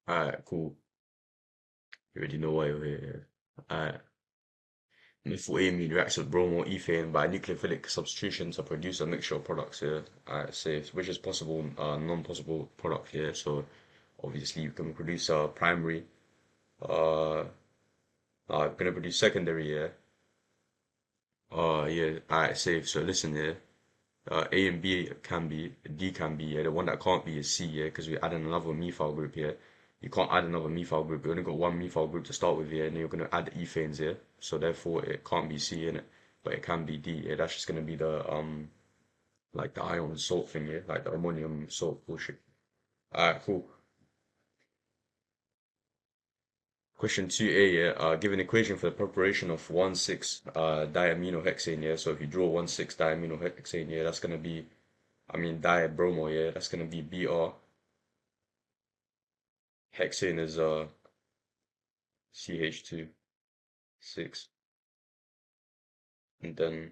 Alright, cool. You already know why you're here. Yeah. Alright. Methylamine reacts with bromoethane by nucleophilic substitution to produce a mixture of products here. Alright, safe, which is possible, non-possible product here. So obviously you can produce a primary, uh, gonna produce secondary here. Yeah, alright, safe. So listen here. A and B can be, D can be, yeah. The one that can't be is C, yeah, because we're adding another methyl group here. You can't add another methyl group. You only got one methyl group to start with here, and then you're gonna add ethanes here. So therefore, it can't be C in it, but it can be D. Yeah, that's just gonna be the like the iron salt thing, yeah, like the ammonium salt bullshit. Alright, cool. Question 2a, yeah. Give an equation for the preparation of 1,6 diaminohexane, yeah. So if you draw 1,6 diaminohexane, yeah, that's gonna be, I mean dibromo, yeah, that's gonna be Br. Hexane is CH2 6, and then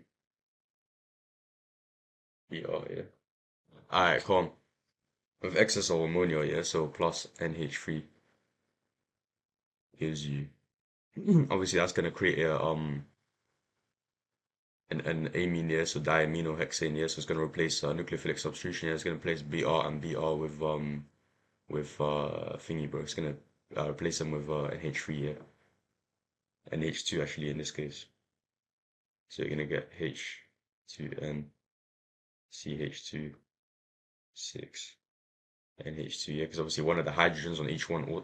Br, yeah. Alright, calm. With excess of ammonia, yeah, so plus NH3 gives you obviously that's gonna create a an amine, yeah, so diaminohexane, yeah, so it's gonna replace nucleophilic substitution, yeah, it's gonna replace Br and Br with thingy, bro. It's gonna replace them with NH3, yeah, NH2 actually in this case. So you're gonna get H2N CH2 6 NH2, yeah, because obviously one of the hydrogens on each one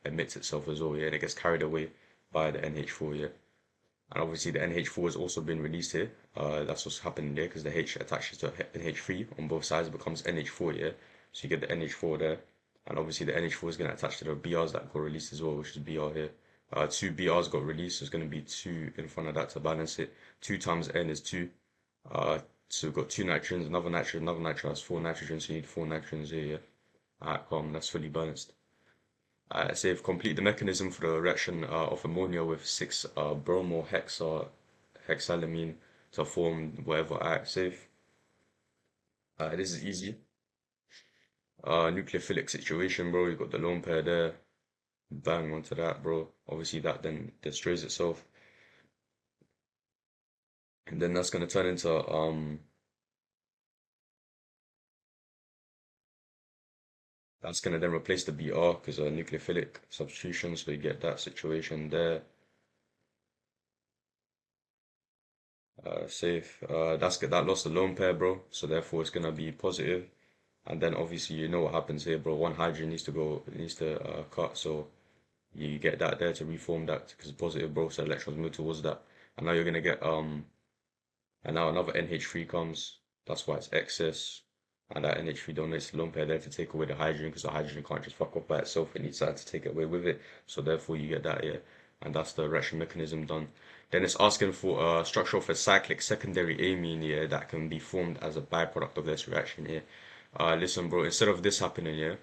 emits itself as well, yeah, and it gets carried away by the NH4, yeah. And obviously the NH4 has also been released here. That's what's happening there because the H attaches to NH3 on both sides, it becomes NH4, yeah. So you get the NH4 there. And obviously the NH4 is going to attach to the BRs that got released as well, which is BR here. Two BRs got released, so it's going to be 2 in front of that to balance it. 2 times N is 2. So we've got 2 nitrogens, another nitrogen has 4 nitrogens, so you need 4 nitrogens here, yeah. Alright, calm, that's fully balanced. So you've complete the mechanism for the reaction of ammonia with 6 bromo hexalamine to form whatever. Alright, safe. This is easy. Nucleophilic situation, bro. You got the lone pair there. Bang onto that, bro. Obviously, that then destroys itself, and then that's gonna turn into that's gonna then replace the Br because nucleophilic substitution. So you get that situation there. Safe. That lost the lone pair, bro. So therefore, it's gonna be positive. And then obviously you know what happens here, bro. One hydrogen needs to cut, so you get that there to reform that because it's positive, bro. So electrons move towards that, and now you're gonna get and now another NH3 comes. That's why it's excess, and that NH3 donates the lone pair there to take away the hydrogen because the hydrogen can't just fuck off by itself. It needs that to take it away with it. So therefore you get that, yeah, and that's the reaction mechanism done. Then it's asking for a structure of a cyclic secondary amine, yeah, that can be formed as a byproduct of this reaction here. Listen, bro, instead of this happening, yeah,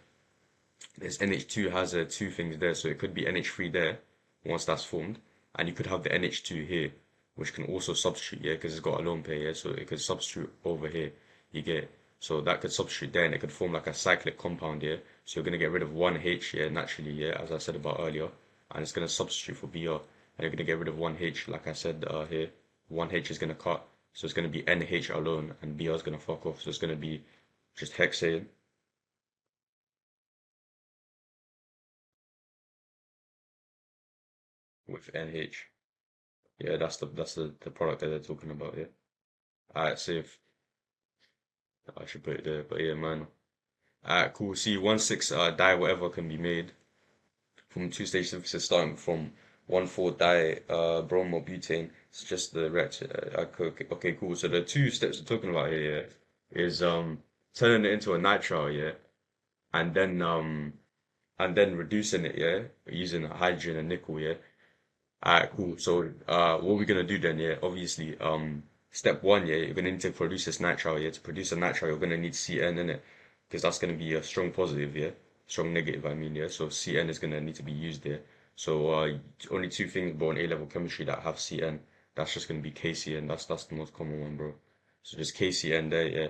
this NH2 has two things there, so it could be NH3 there once that's formed, and you could have the NH2 here, which can also substitute, yeah, because it's got a lone pair, yeah, so it could substitute over here. You get so that could substitute there, and it could form like a cyclic compound, yeah. So you're gonna get rid of one H, yeah, naturally, yeah, as I said about earlier, and it's gonna substitute for Br, and you're gonna get rid of one H, like I said here. One H is gonna cut, so it's gonna be NH alone, and Br is gonna fuck off, so it's gonna be just hexane with NH. Yeah, that's the product that they're talking about here. Alright, safe. I should put it there, but yeah, man. Alright, cool. See, 1,6 di whatever can be made from two-stage synthesis starting from 1,4 di bromobutane. It's just the reaction. Okay, cool. So the two steps we're talking about here, yeah, is turning it into a nitrile, yeah, and then reducing it, yeah, using hydrogen and nickel, yeah. Alright, cool. So, what we're gonna do then, yeah, obviously, step one, yeah, you're gonna need to produce this nitrile, yeah. To produce a nitrile, you're gonna need Cn in it, because that's gonna be a strong positive, yeah, strong negative, I mean, yeah. So Cn is gonna need to be used there. So, only two things, bro, in A-level chemistry that have Cn. That's just gonna be KCn. That's the most common one, bro. So just KCn there, yeah.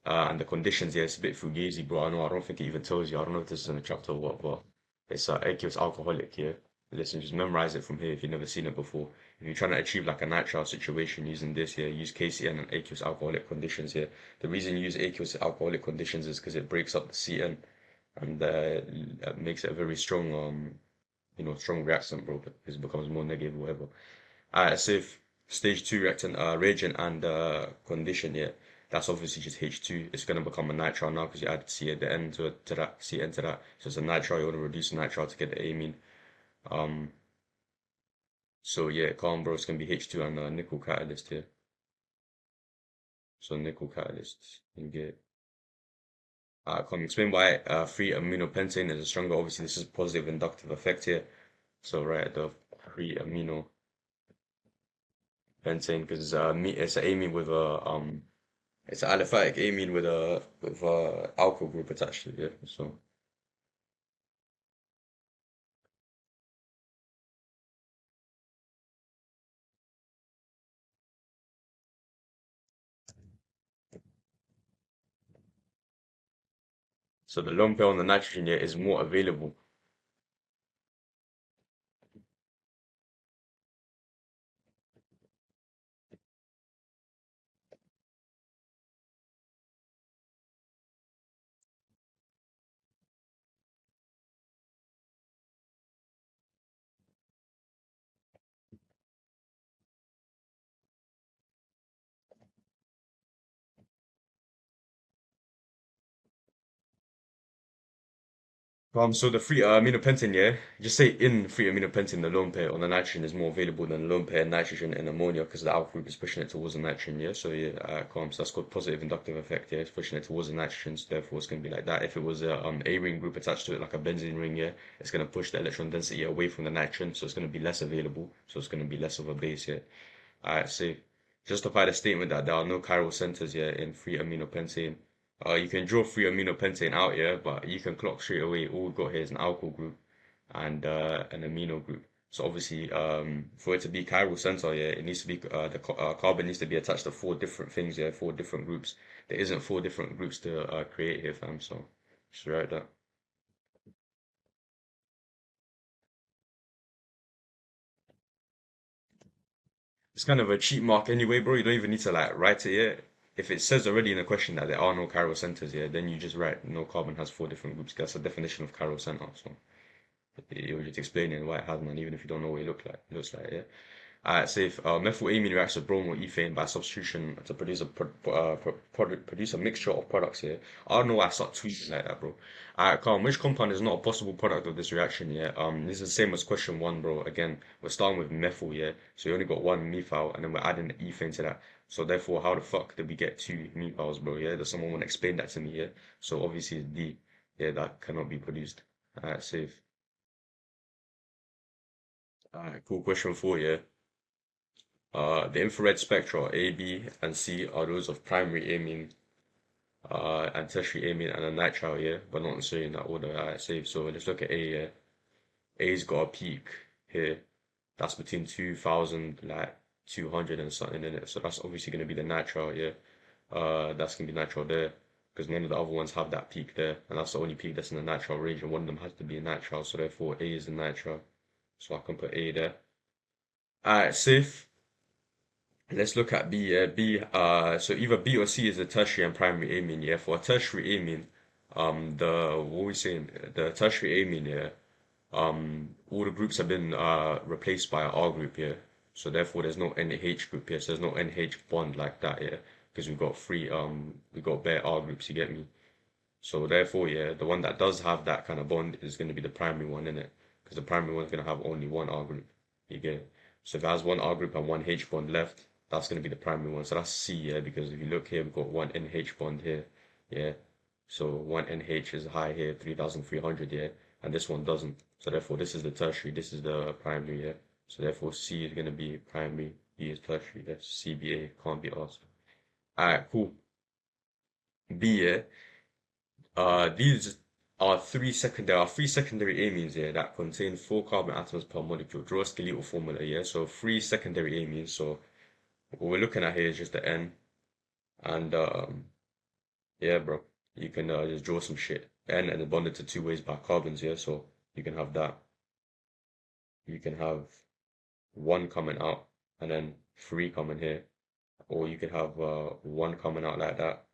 And the conditions, yeah, it's a bit fugazi, bro. I know. I don't think it even tells you. I don't know if this is in the chapter or what, but It's aqueous alcoholic here. Listen, just memorize it from here if you've never seen it before. If you're trying to achieve like a nitrile situation using this here, use KCN and aqueous alcoholic conditions here. The reason you use aqueous alcoholic conditions is because it breaks up the CN and makes it a very strong, strong reactant, bro, because it becomes more negative or whatever. So if stage two reactant, reagent and condition, yeah, that's obviously just H2. It's gonna become a nitrile now because you add C at the end to that, CN to that. So it's a nitrile. You want to reduce the nitrile to get the amine. Um, so yeah, calm, bro. It's gonna be H2 and nickel catalyst here. So nickel catalyst, you get. Can explain why 3-aminopentane is a stronger. Obviously, this is positive inductive effect here. So right at the 3-aminopentane because it's an amine with a it's an aliphatic amine with a alkyl group attached to it. Yeah. So the lone pair on the nitrogen here is more available. So the free aminopentane, yeah, just say in free aminopentane, the lone pair on the nitrogen is more available than the lone pair nitrogen in ammonia because the alpha group is pushing it towards the nitrogen, yeah. So yeah, calm. So that's called positive inductive effect, yeah. It's pushing it towards the nitrogen, so therefore it's gonna be like that. If it was a ring group attached to it, like a benzene ring, yeah, it's gonna push the electron density away from the nitrogen, so it's gonna be less available. So it's gonna be less of a base, yeah. Alright, so justify the statement that there are no chiral centers here in free aminopentane. You can draw free aminopentane out here, but you can clock straight away. All we've got here is an alkyl group and an amino group. So obviously, for it to be chiral center, yeah, it needs to be the carbon needs to be attached to four different things, yeah, four different groups. There isn't four different groups to create here, fam. So just write that. It's kind of a cheat mark anyway, bro. You don't even need to like write it yet. If it says already in the question that there are no chiral centers here, then you just write no carbon has four different groups. That's the definition of chiral center. So you're just explaining why it has none, even if you don't know what it looks like, yeah. So if methylamine reacts with bromoethane by substitution to produce a produce a mixture of products here. I don't know why I start tweeting like that, bro. Calm. Which compound is not a possible product of this reaction? Yeah. This is the same as question one, bro. Again, we're starting with methyl, yeah. So you only got one methyl, and then we're adding ethane to that. So therefore, how the fuck did we get two methyls, bro? Yeah. Does someone want to explain that to me? Yeah. So obviously it's D. Yeah, that cannot be produced. Safe. Cool. Question four, yeah. The infrared spectra A, B, and C are those of primary amine, and tertiary amine and a nitrile, yeah, but not necessarily in that order. Alright, safe. So let's look at A, yeah. A's got a peak here. That's between 2000, like 200 and something in it. So that's obviously going to be the nitrile, yeah. That's going to be nitrile there because none of the other ones have that peak there, and that's the only peak that's in the nitrile range, and one of them has to be a nitrile. So therefore, A is the nitrile. So I can put A there. Alright, safe. Let's look at B. So either B or C is a tertiary and primary amine. Yeah, for a tertiary amine, what we saying? The tertiary amine. Yeah, all the groups have been replaced by an R group here. So therefore, there's no NH group here. So there's no NH bond like that here because we've got bare R groups. You get me? So therefore, yeah, the one that does have that kind of bond is going to be the primary one in it because the primary one is going to have only one R group. You get it? So if it has one R group and one H bond left, that's going to be the primary one. So that's C, yeah, because if you look here, we've got one NH bond here, yeah. So one NH is high here, 3,300, yeah, and this one doesn't. So therefore, this is the tertiary, this is the primary, yeah. So therefore, C is going to be primary, B is tertiary, that's CBA, can't be asked. Alright, cool. B, yeah. These there are three secondary amines here that contain four carbon atoms per molecule. Draw a skeletal formula, yeah. So three secondary amines. So what we're looking at here is just the N, and yeah, bro, you can just draw some shit. N and then bonded to two ways by carbons, yeah. So You can have that. You can have one coming out and then three coming here, or you can have one coming out like that,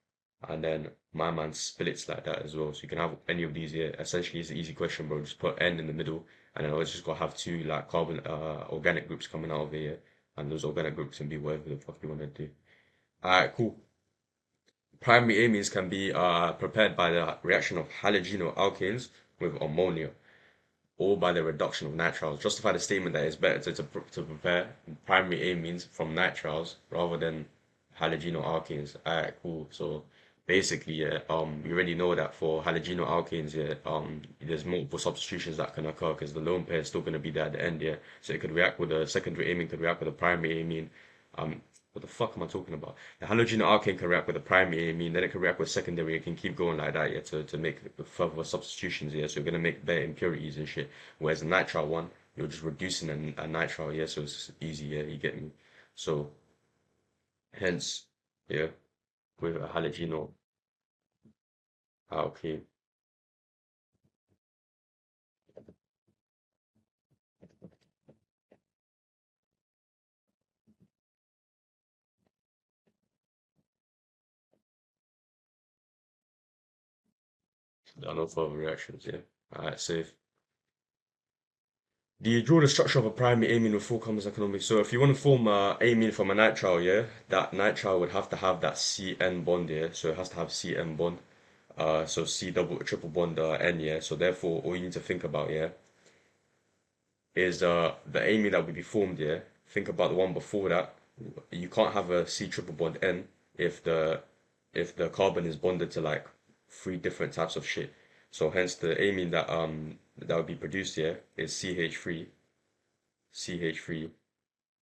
and then my man splits like that as well. So you can have any of these here. Essentially, it's an easy question, bro. Just put N in the middle, and then always just gotta have two like carbon organic groups coming out of here, and those organic groups can be whatever the fuck you want to do. Alright, cool. Primary amines can be prepared by the reaction of halogenoalkanes with ammonia, or by the reduction of nitriles. Justify the statement that it's better to prepare primary amines from nitriles rather than halogenoalkanes. Alright, cool. So basically, yeah, you already know that for halogenoalkanes, yeah, there's multiple substitutions that can occur because the lone pair is still going to be there at the end, yeah. So it could react with a secondary amine, could react with a primary amine. What the fuck am I talking about? The halogenoalkane can react with the primary amine, then it can react with secondary. It can keep going like that, yeah, to make further substitutions, yeah. So you're gonna make better impurities and shit. Whereas the nitrile one, you're just reducing a nitrile, yeah. So it's easy, yeah. You get me? So hence, yeah, with a halogeno alkane. There are no further reactions, yeah. Alright, safe. Do you draw the structure of a primary amine with full complex economics? So if you want to form a amine from a nitrile, yeah, that nitrile would have to have that CN bond, yeah. So it has to have CN bond. So C double triple bond N, yeah. So therefore, all you need to think about, yeah, is the amine that would be formed, yeah. Think about the one before that. You can't have a C triple bond N if the carbon is bonded to like three different types of shit. So hence the amine that would be produced here is CH3, CH3.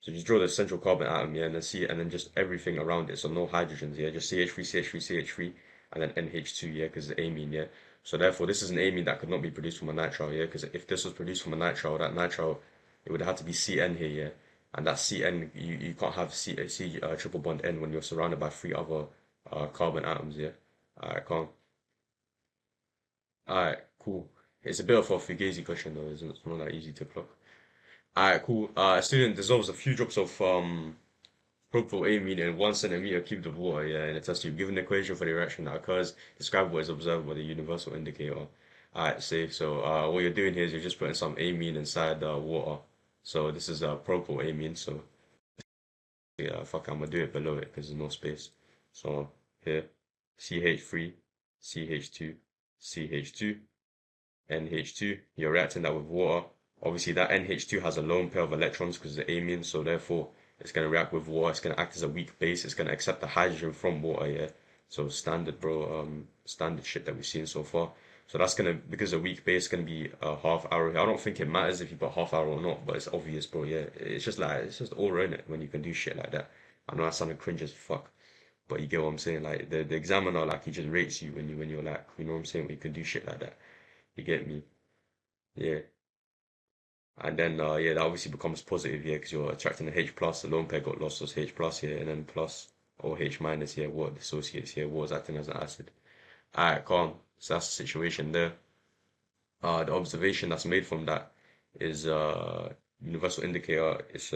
So just draw the central carbon atom, yeah, and then see, and then just everything around it. So no hydrogens, yeah, just CH3, CH3, CH3, and then NH2, yeah, because it's amine, yeah. So therefore, this is an amine that could not be produced from a nitrile, yeah, because if this was produced from a nitrile, that nitrile, it would have to be CN here, yeah, and that CN, you can't have triple bond N when you're surrounded by three other carbon atoms, yeah. Alright, calm. Alright, cool. It's a bit of a fugazi question though, isn't it? It's not that easy to clock. Alright, cool. A student dissolves a few drops of propylamine in 1 centimeter cubed of water, yeah, in a test tube. Given the equation for the reaction that occurs, describe what is observed by the universal indicator. Alright, safe. So what you're doing here is you're just putting some amine inside the water. So this is propylamine. So yeah, fuck, I'm gonna do it below it because there's no space. So here, CH3, CH2, CH2. NH2. You're reacting that with water. Obviously, that NH2 has a lone pair of electrons because it's amine, so therefore it's going to react with water. It's going to act as a weak base. It's going to accept the hydrogen from water, yeah. So standard, bro, standard shit that we've seen so far. So that's gonna, because a weak base is gonna be a half arrow here. I don't think it matters if you put half arrow or not, but it's obvious, bro. Yeah, it's just like it's just all in it when you can do shit like that. I know that sounded cringe as fuck, but you get what I'm saying. Like the examiner, like he just rates you when you're like, you know what I'm saying, when you can do shit like that. You get me? Yeah. And then yeah, that obviously becomes positive, yeah, because you're attracting the H plus. The lone pair got lost as H plus here, and then plus or H minus here. What dissociates here? What is acting as an acid? Alright, calm. So that's the situation there. The observation that's made from that is universal indicator. It's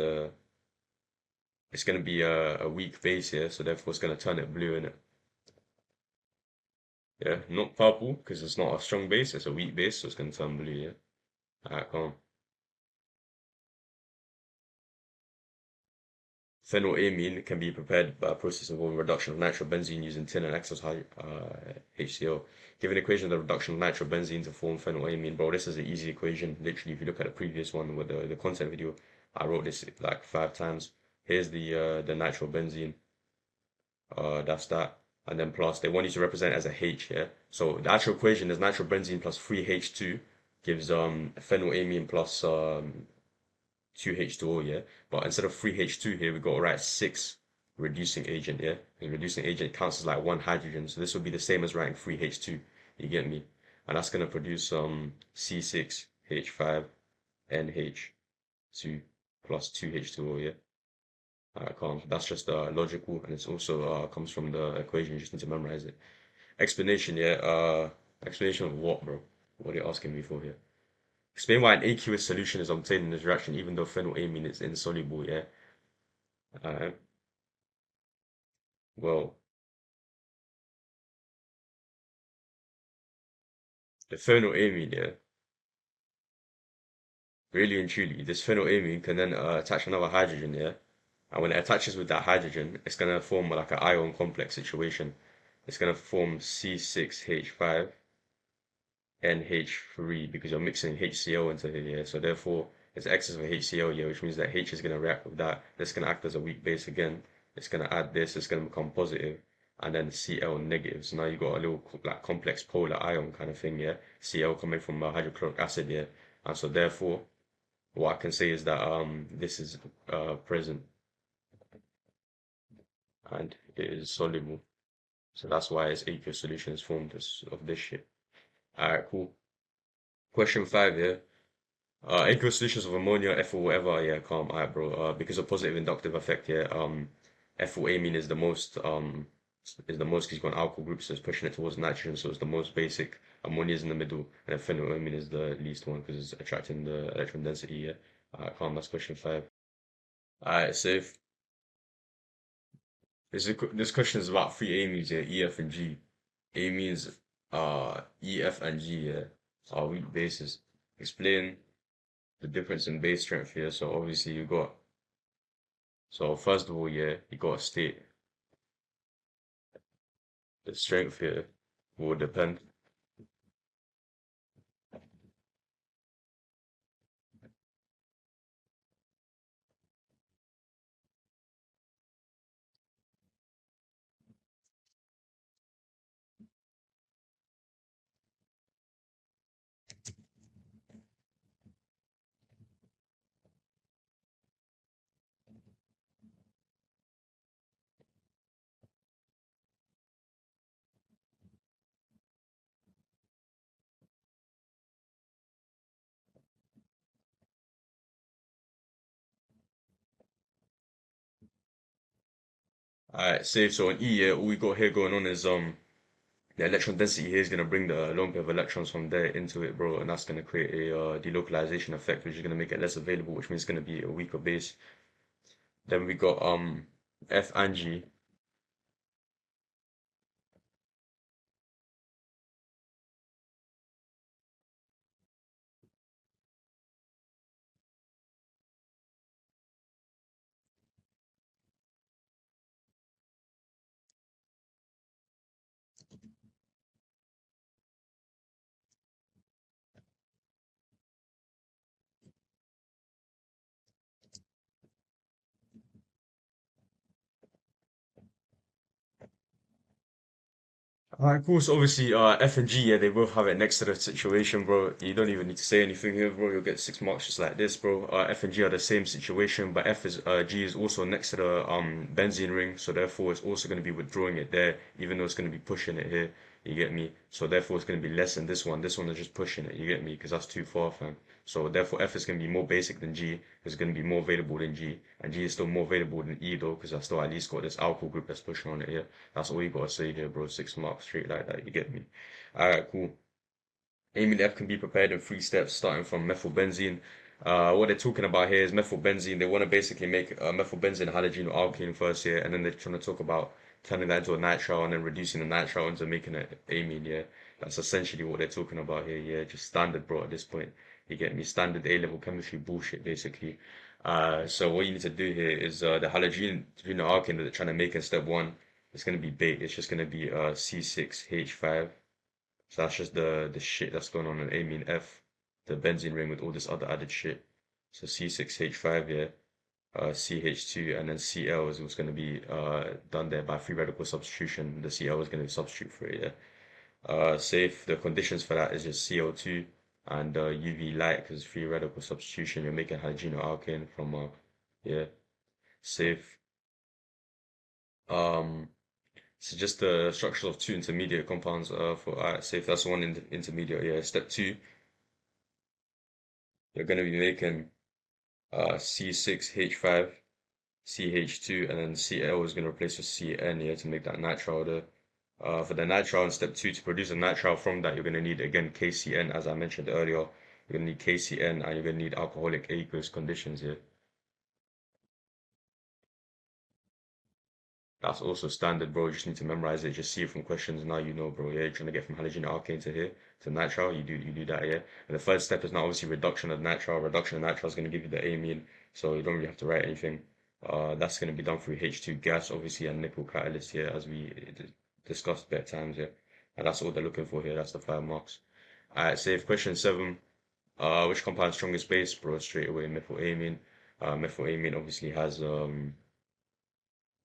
gonna be a weak base here, so therefore it's gonna turn it blue in it. Yeah, not purple because it's not a strong base. It's a weak base, so it's gonna turn blue. Yeah. Alright, calm. Phenylamine can be prepared by a process involving reduction of nitrobenzene using tin and excess HCl. Give an equation of the reduction of nitrobenzene to form phenylamine. Bro, this is an easy equation. Literally, if you look at the previous one with the content video, I wrote this like 5 times. Here's the nitrobenzene. That's that. And then plus, they want you to represent it as a H here. So the actual equation is nitrobenzene plus 3H2 gives phenylamine plus 2H2O, yeah. But instead of 3H2 here, we got to write 6 reducing agent, yeah. And reducing agent counts as like one hydrogen. So this would be the same as writing 3H2. You get me? And that's gonna produce C6H5NH2 plus 2H2O, yeah. Alright, calm. That's just logical, and it's also comes from the equation. You just need to memorize it. Explanation, yeah. Explanation of what, bro? What are you asking me for here? Explain why an aqueous solution is obtained in this reaction, even though phenylamine is insoluble. Yeah. Uh, well, the phenylamine, yeah, really and truly, this phenylamine can then attach another hydrogen, yeah. And when it attaches with that hydrogen, it's gonna form like an ion complex situation. It's gonna form C6H5 NH3 because you're mixing HCl into here. So therefore, it's excess of HCl here, which means that H is going to react with that. This can act as a weak base again. It's going to add this. It's going to become positive, and then Cl negative. So now you've got a little like complex polar ion kind of thing. Yeah, Cl coming from hydrochloric acid. Yeah, and so therefore, what I can say is that this is present and it is soluble. So that's why its aqueous solution is formed of this shit. Alright, cool. Question 5 here. Aqueous solutions of ammonia, ethyl, whatever, yeah, calm, alright, bro. Because of positive inductive effect, yeah, ethylamine is the most because you've got an alkyl group, so it's pushing it towards nitrogen, so it's the most basic. Ammonia is in the middle, and then phenylamine is the least one because it's attracting the electron density, yeah. Alright, calm, that's question 5. Alright, so if this question is about three amines, yeah, E, F, and G. Amines, E, F, and G, yeah, are weak bases. Explain the difference in base strength here. So obviously you got so first of all, yeah, you got to state the strength here will depend. Alright, safe. So on E, yeah, all we got here going on is the electron density here is gonna bring the lone pair of electrons from there into it, bro, and that's gonna create a delocalization effect, which is gonna make it less available, which means it's gonna be a weaker base. Then we got F and G. Alright, cool. So obviously, F and G, yeah, they both have it next to the situation, bro. You don't even need to say anything here, bro. You'll get 6 marks just like this, bro. F and G are the same situation, but G is also next to the benzene ring, so therefore it's also going to be withdrawing it there, even though it's going to be pushing it here. You get me? So therefore it's going to be less than this one. This one is just pushing it. You get me? Because that's too far, fam. So therefore F is going to be more basic than G. It's going to be more available than G, and G is still more available than E though, because I still at least got this alkyl group that's pushing on it here. That's all you gotta say here, bro. 6 marks straight like that. You get me? Alright, cool. Amine F can be prepared in 3 steps, starting from methylbenzene. What they're talking about here is methylbenzene. They want to basically make methylbenzene halogen alkene first here, and then they're trying to talk about turning that into a nitrile and then reducing the nitrile into making it amine. Yeah, that's essentially what they're talking about here. Yeah, just standard, bro. At this point, you get me? Standard A-level chemistry bullshit, basically. So what you need to do here is the halogen alkene that they're trying to make in step one. It's gonna be bait. It's just gonna be C6H5. So that's just the shit that's going on in amine F, the benzene ring with all this other added shit. So C6H5 here, CH2, and then Cl is what's going to be done there by free radical substitution. The Cl is going to substitute for it. Yeah. Safe. The conditions for that is just CO2 and UV light because free radical substitution. You're making hydrogen from yeah. Safe. Um, So just the structure of two intermediate compounds for say if that's one in intermediate, yeah. Step two, you're gonna be making C6H5, CH2, and then Cl is gonna replace with Cn here to make that nitrile there. For the nitrile in step two, to produce a nitrile from that, you're gonna need again KCN as I mentioned earlier. you're gonna need KCN, and you're gonna need alcoholic aqueous conditions, yeah. That's also standard, bro. You just need to memorize it. Just see it from questions. Now you know, bro. Yeah, you're trying to get from halogen alkane to here to nitrile. You do that, yeah. And the third step is now obviously reduction of nitrile. Reduction of nitrile is going to give you the amine, so you don't really have to write anything. That's going to be done through H2 gas, obviously, and nickel catalyst here, as we discussed at times, yeah. And that's all they're looking for here. That's the 5 marks. Alright, so if question 7, which compound strongest base, bro? Straight away, methylamine. Methylamine obviously has you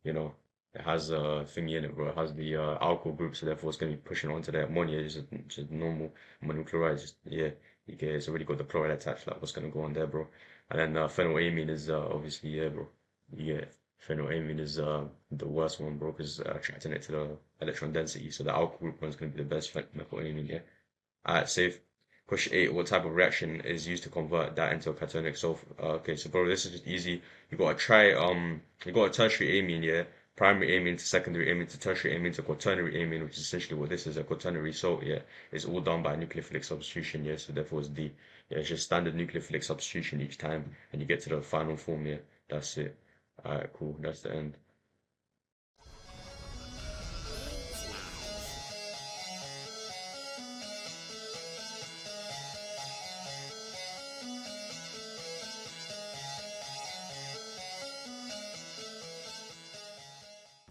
know, it has a thingy in it, bro. It has the alkyl group, so therefore it's going to be pushing onto the ammonia, just normal ammonium chloride. Just yeah, you get it's already got the chloride attached. Like what's going to go on there, bro? And then phenylamine is obviously yeah, bro. You get phenylamine is the worst one, bro, because attracting it to the electron density. So the alkyl group one is going to be the best methylamine, yeah. Alright, safe. Question 8, what type of reaction is used to convert that into a cationic sulfur? Okay, so bro, this is just easy. You got a tertiary amine, yeah? Primary amine to secondary amine to tertiary amine to quaternary amine, which is essentially what this is, a quaternary salt, yeah? It's all done by nucleophilic substitution, yeah? So therefore it's D. Yeah, it's just standard nucleophilic substitution each time, and you get to the final form, yeah? That's it. Alright, cool, that's the end.